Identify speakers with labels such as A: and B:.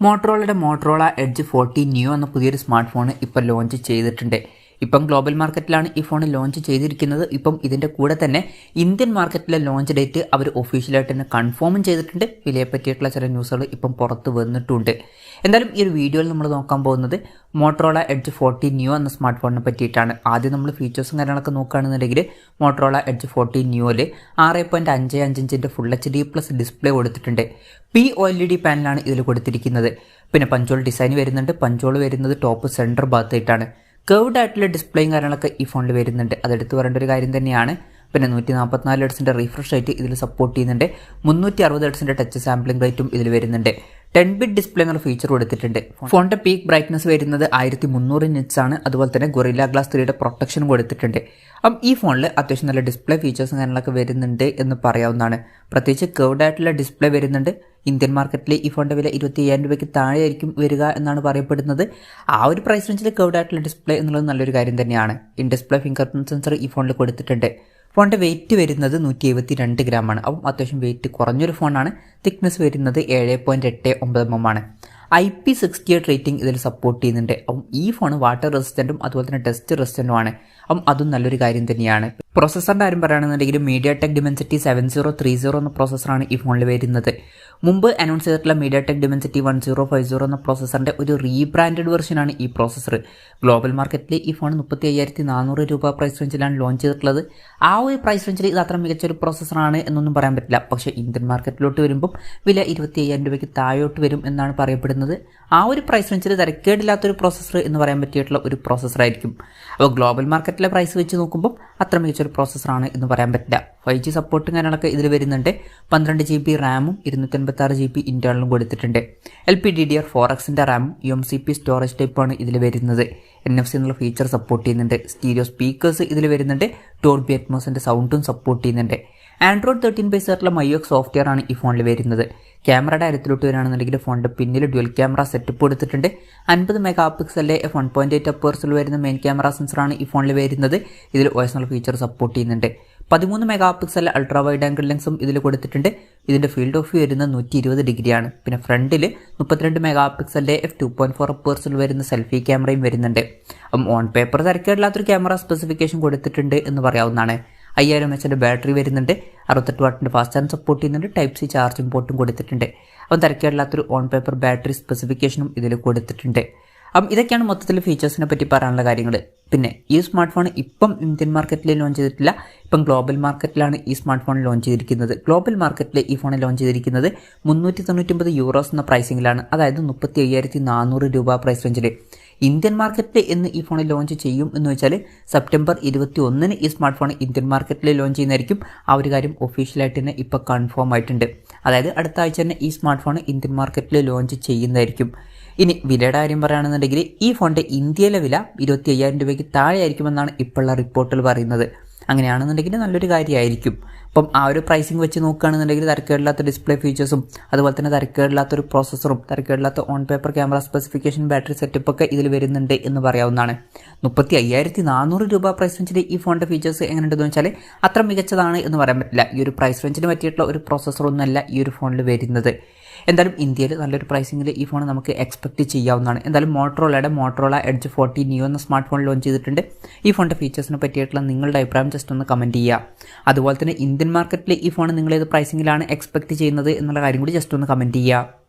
A: Motorola Edge 14 Neo എന്ന പുതിയൊരു smart phone ഇപ്പോൾ ലോഞ്ച് ചെയ്തിട്ടുണ്ട്. ഇപ്പം ഗ്ലോബൽ മാർക്കറ്റിലാണ് ഈ ഫോൺ ലോഞ്ച് ചെയ്തിരിക്കുന്നത്. ഇപ്പം ഇതിൻ്റെ കൂടെ തന്നെ ഇന്ത്യൻ മാർക്കറ്റിലെ ലോഞ്ച് ഡേറ്റ് അവർ ഒഫീഷ്യലായിട്ട് തന്നെ കൺഫേമും ചെയ്തിട്ടുണ്ട്. വിലയെ പറ്റിയിട്ടുള്ള ചില ന്യൂസുകൾ ഇപ്പം പുറത്ത് വന്നിട്ടുണ്ട്. എന്തായാലും ഈ ഒരു വീഡിയോയിൽ നമ്മൾ നോക്കാൻ പോകുന്നത് Motorola Edge 14 Neo എന്ന സ്മാർട്ട് ഫോണിനെ പറ്റിയിട്ടാണ്. ആദ്യം നമ്മൾ ഫീച്ചേഴ്സും കാര്യങ്ങളൊക്കെ നോക്കുകയാണെന്നുണ്ടെങ്കിൽ Motorola Edge 14 Neoയിൽ 6.55 ഇഞ്ചിൻ്റെ ഫുൾ HD+ ഡിസ്പ്ലേ കൊടുത്തിട്ടുണ്ട്. OLED പാനലാണ് ഇതിൽ കൊടുത്തിരിക്കുന്നത്. പിന്നെ പഞ്ചോൾ ഡിസൈൻ വരുന്നുണ്ട്. പഞ്ചോൾ വരുന്നത് ടോപ്പ് സെൻറ്റർ ഭാഗത്തായിട്ടാണ്. കർവ്ഡ് ആയിട്ടുള്ള ഡിസ്പ്ലേയും കാര്യങ്ങളൊക്കെ ഈ ഫോണിൽ വരുന്നുണ്ട്. അതെടുത്ത് പറയേണ്ട ഒരു കാര്യം തന്നെയാണ്. പിന്നെ 144 ഹെർട്സിൻ്റെ റിഫ്രഷ് റേറ്റ് ഇതിൽ സപ്പോർട്ട് ചെയ്യുന്നുണ്ട്. 360 ഹെർട്സിൻ്റെ ടച്ച് സാമ്പിളിംഗ് റേറ്റും ഇതിൽ വരുന്നുണ്ട്. 10-bit ഡിസ്പ്ലേ എന്നുള്ള ഫീച്ചർ കൊടുത്തിട്ടുണ്ട്. ഫോണിൻ്റെ പീക്ക് ബ്രൈറ്റ്നസ് വരുന്നത് 1300 നിറ്റ്സ് ആണ്. അതുപോലെ തന്നെ ഗൊറില്ല ഗ്ലാസ് 3യുടെ പ്രൊട്ടക്ഷനും കൊടുത്തിട്ടുണ്ട്. അപ്പം ഈ ഫോണിൽ അത്യാവശ്യം നല്ല ഡിസ്പ്ലേ ഫീച്ചേഴ്സും കാര്യങ്ങളൊക്കെ വരുന്നുണ്ട് എന്ന് പറയാവുന്നതാണ്. പ്രത്യേകിച്ച് കർവ്ഡ് ആയിട്ടുള്ള ഡിസ്പ്ലേ വരുന്നുണ്ട്. ഇന്ത്യൻ മാർക്കറ്റിൽ ഈ ഫോണിൻ്റെ വില 25,000 രൂപയ്ക്ക് താഴെയായിരിക്കും വരിക എന്നാണ് പറയപ്പെടുന്നത്. ആ ഒരു പ്രൈസ് റേഞ്ചിൽ കർവ്ഡ് ആയിട്ടുള്ള ഡിസ്പ്ലേ എന്നുള്ളത് നല്ലൊരു കാര്യം തന്നെയാണ്. In display finger print sensor ഈ ഫോണിൽ കൊടുത്തിട്ടുണ്ട്. ഫോണിൻ്റെ വെയിറ്റ് വരുന്നത് 172 ഗ്രാമാണ്. അപ്പം അത്യാവശ്യം വെയിറ്റ് കുറഞ്ഞൊരു ഫോണാണ്. തിക്നെസ് വരുന്നത് 7.89 mm ആണ്. IP68 റേറ്റിംഗ് ഇതിൽ സപ്പോർട്ട് ചെയ്യുന്നുണ്ട്. അപ്പം ഈ ഫോൺ വാട്ടർ റെസിസ്റ്റൻറ്റും അതുപോലെ തന്നെ ഡസ്റ്റ് റെസിസ്റ്റൻറ്റും ആണ്. അപ്പം അതും നല്ലൊരു കാര്യം തന്നെയാണ്. പ്രോസസ്സറിൻ്റെ കാര്യം പറയുകയാണെന്നുണ്ടെങ്കിൽ mediatek dimensity 7030 എന്ന പ്രോസസ്സറാണ് ഈ ഫോണിൽ വരുന്നത്. മുമ്പ് അനൗൺസ് ചെയ്തിട്ടുള്ള mediatek dimensity 1050 എന്ന പ്രോസസ്സറിൻ്റെ ഒരു റീബ്രാൻഡഡ് വെർഷനാണ് ഈ പ്രോസസ്സർ. ഗ്ലോബൽ മാർക്കറ്റിൽ ഈ ഫോൺ 35,400 രൂപ പ്രൈസ് റേഞ്ചിലാണ് ലോഞ്ച് ചെയ്തിട്ടുള്ളത്. ആ ഒരു പ്രൈസ് റേഞ്ചിൽ ഇത് അത്ര മികച്ചൊരു പ്രോസസ്സറാണ് എന്നൊന്നും പറയാൻ പറ്റില്ല. പക്ഷേ ഇന്ത്യൻ മാർക്കറ്റിലോട്ട് വരുമ്പം വില 25,000 രൂപയ്ക്ക് താഴോട്ട് വരും എന്നാണ് പറയപ്പെടുന്നത്. ആ ഒരു പ്രൈസ് റേഞ്ചിൽ തരക്കേടില്ലാത്തൊരു പ്രോസസ്സർ എന്ന് പറയാൻ പറ്റിയിട്ടുള്ള ഒരു പ്രോസസ്സറായിരിക്കും. അപ്പോൾ ഗ്ലോബൽ മാർക്കറ്റിലെ പ്രൈസ് വെച്ച് നോക്കുമ്പോൾ അത്ര മികച്ചൊരു പ്രോസസ്സറാണ് എന്ന് പറയാൻ പറ്റില്ല. 5G സപ്പോർട്ടും കാര്യങ്ങളൊക്കെ ഇതിൽ വരുന്നുണ്ട്. 12 GB റാമും 256 GB ഇന്റേണലും കൊടുത്തിട്ടുണ്ട്. LPDDR4Xൻ്റെ റാമും UMCP സ്റ്റോറേജ് ടൈപ്പാണ് ഇതിൽ വരുന്നത്. NFC എന്നുള്ള ഫീച്ചർ സപ്പോർട്ട് ചെയ്യുന്നുണ്ട്. സ്റ്റീരിയോ സ്പീക്കേഴ്സ് ഇതിൽ വരുന്നുണ്ട്. ഡോൾബി അറ്റ്മോസിൻ്റെ സൗണ്ടും സപ്പോർട്ട് ചെയ്യുന്നുണ്ട്. Android 13 ബേസ് ആയിട്ടുള്ള MyOS സോഫ്റ്റ്വെയർ ആണ് ഈ ഫോണിൽ വരുന്നത്. ക്യാമറയുടെ കാര്യത്തിലോട്ട് വരികയാണെന്നുണ്ടെങ്കിൽ ഫോണിൻ്റെ പിന്നിൽ ഡ്യുവൽ ക്യാമറ സെറ്റപ്പ് കൊടുത്തിട്ടുണ്ട്. 50 മെഗാ പിക്സലിലെ f1.8 അപ്പേഴ്സിൽ വരുന്ന മെയിൻ ക്യാമറ സെൻസറാണ് ഈ ഫോണിൽ വരുന്നത്. ഇതിൽ OS എന്നുള്ള ഫീച്ചർ സപ്പോർട്ട് ചെയ്യുന്നുണ്ട്. 13 mega pixel ultra wide angle ലെൻസും ഇതിൽ കൊടുത്തിട്ടുണ്ട്. ഇതിൻ്റെ ഫീൽഡ് ഓഫ് വ്യൂ വരുന്നത് 120 ഡിഗ്രിയാണ്. പിന്നെ ഫ്രണ്ടിൽ 32 മെഗാ പിക്സലിൻ്റെ f2.4 അപ്പേഴ്സിൽ വരുന്ന സെൽഫി ക്യാമറയും വരുന്നുണ്ട്. അപ്പം ഓൺ പേപ്പർ തിരക്കേടില്ലാത്തൊരു ക്യാമറ സ്പെസിഫിക്കേഷൻ കൊടുത്തിട്ടുണ്ട് എന്ന് പറയാവുന്നതാണ്. 5000 mAh ബാറ്ററി വരുന്നുണ്ട്. 68 വാട്ടിൻ്റെ ഫാസ്റ്റ് ചാർജ് സപ്പോർട്ട് ചെയ്യുന്നുണ്ട്. Type-C ചാർജിംഗ് പോർട്ടും കൊടുത്തിട്ടുണ്ട്. അപ്പം തിരക്കേടില്ലാത്തൊരു ഓൺ പേപ്പർ ബാറ്ററി സ്പെസിഫിക്കേഷനും ഇതിൽ കൊടുത്തിട്ടുണ്ട്. അപ്പം ഇതൊക്കെയാണ് മൊത്തത്തിൽ ഫീച്ചേഴ്സിനെ പറ്റി പറയാനുള്ള കാര്യങ്ങൾ. പിന്നെ ഈ സ്മാർട്ട് ഫോൺ ഇപ്പം ഇന്ത്യൻ മാർക്കറ്റിൽ ലോഞ്ച് ചെയ്തിട്ടില്ല. ഇപ്പം ഗ്ലോബൽ മാർക്കറ്റിലാണ് ഈ സ്മാർട്ട് ഫോൺ ലോഞ്ച് ചെയ്തിരിക്കുന്നത്. ഗ്ലോബൽ മാർക്കറ്റിൽ ഈ ഫോൺ ലോഞ്ച് ചെയ്തിരിക്കുന്നത് 399 യൂറോസ് എന്ന പ്രൈസിങ്ങിലാണ്. അതായത് 35,400 രൂപ പ്രൈസ് റേഞ്ചിൽ. ഇന്ത്യൻ മാർക്കറ്റിൽ എന്ന് ഈ ഫോൺ ലോഞ്ച് ചെയ്യും എന്ന് വെച്ചാൽ സെപ്റ്റംബർ 21 ഈ സ്മാർട്ട് ഫോൺ ഇന്ത്യൻ മാർക്കറ്റിൽ ലോഞ്ച് ചെയ്യുന്നതായിരിക്കും. ആ ഒരു കാര്യം ഒഫീഷ്യലായിട്ട് തന്നെ ഇപ്പോൾ കൺഫേം ആയിട്ടുണ്ട്. അതായത് അടുത്ത ആഴ്ച തന്നെ ഈ സ്മാർട്ട് ഫോൺ ഇന്ത്യൻ മാർക്കറ്റിൽ ലോഞ്ച് ചെയ്യുന്നതായിരിക്കും. ഇനി വിലയുടെ കാര്യം പറയുകയാണെന്നുണ്ടെങ്കിൽ ഈ ഫോണിൻ്റെ ഇന്ത്യയിലെ വില 25,000 രൂപയ്ക്ക് താഴെ ആയിരിക്കുമെന്നാണ് ഇപ്പോഴുള്ള റിപ്പോർട്ടുകൾ പറയുന്നത്. അങ്ങനെയാണെന്നുണ്ടെങ്കിൽ നല്ലൊരു കാര്യമായിരിക്കും. അപ്പം ആ ഒരു പ്രൈസിങ് വെച്ച് നോക്കുകയാണെന്നുണ്ടെങ്കിൽ തരക്കേടില്ലാത്ത ഡിസ്പ്ലേ ഫീച്ചേഴ്സും അതുപോലെ തന്നെ തരക്കേടില്ലാത്തൊരു പ്രോസസ്സറും തരക്കേടില്ലാത്ത on paper camera specification battery സെറ്റപ്പൊക്കെ ഇതിൽ വരുന്നുണ്ട് എന്ന് പറയാവുന്നതാണ്. 35,400 രൂപ പ്രൈസ് റേഞ്ചിൽ ഈ ഫോണിൻ്റെ ഫീച്ചേഴ്സ് എങ്ങനെയുണ്ടെന്ന് വെച്ചാൽ അത്ര മികച്ചതാണ് എന്ന് പറയാൻ പറ്റില്ല. ഈ ഒരു പ്രൈസ് റേഞ്ചിന് പറ്റിയിട്ടുള്ള ഒരു പ്രോസസ്സറൊന്നുമല്ല ഈ ഒരു ഫോണിൽ വരുന്നത്. എന്തായാലും ഇന്ത്യയിൽ നല്ലൊരു പ്രൈസിങ്ങിൽ ഈ ഫോൺ നമുക്ക് എക്സ്പെക്റ്റ് ചെയ്യാവുന്നതാണ്. എന്തായാലും Motorola Edge 14 Neo എന്ന സ്മാർട്ട് ഫോൺ ലോഞ്ച് ചെയ്തിട്ടുണ്ട്. ഈ ഫോണിൻ്റെ ഫീച്ചേഴ്സിനെ പറ്റിയിട്ടുള്ള നിങ്ങളുടെ അഭിപ്രായം ജസ്റ്റ് ഒന്ന് കമൻറ്റ് ചെയ്യുക. അതുപോലെ തന്നെ ഇന്ത്യൻ മാർക്കറ്റിൽ ഈ ഫോൺ നിങ്ങൾ ഏത് പ്രൈസിങ്ങിലാണ് എക്സ്പെക്റ്റ് ചെയ്യുന്നത് എന്നുള്ള കാര്യം കൂടി ജസ്റ്റ് ഒന്ന് കമൻറ്റ് ചെയ്യുക.